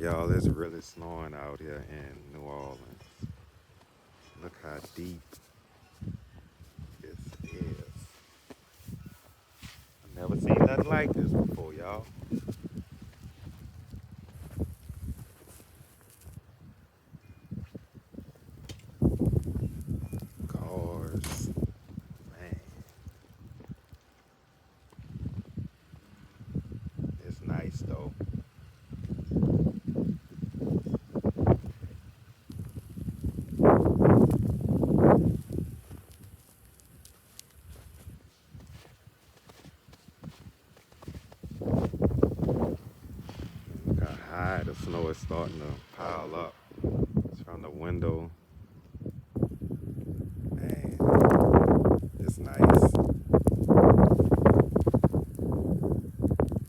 y'all, it's really snowing out here in New Orleans. Look how deep this is. I've never seen nothing like this before, y'all. Cars, man, it's nice though. Look how high the snow is starting to pile up. It's from the window.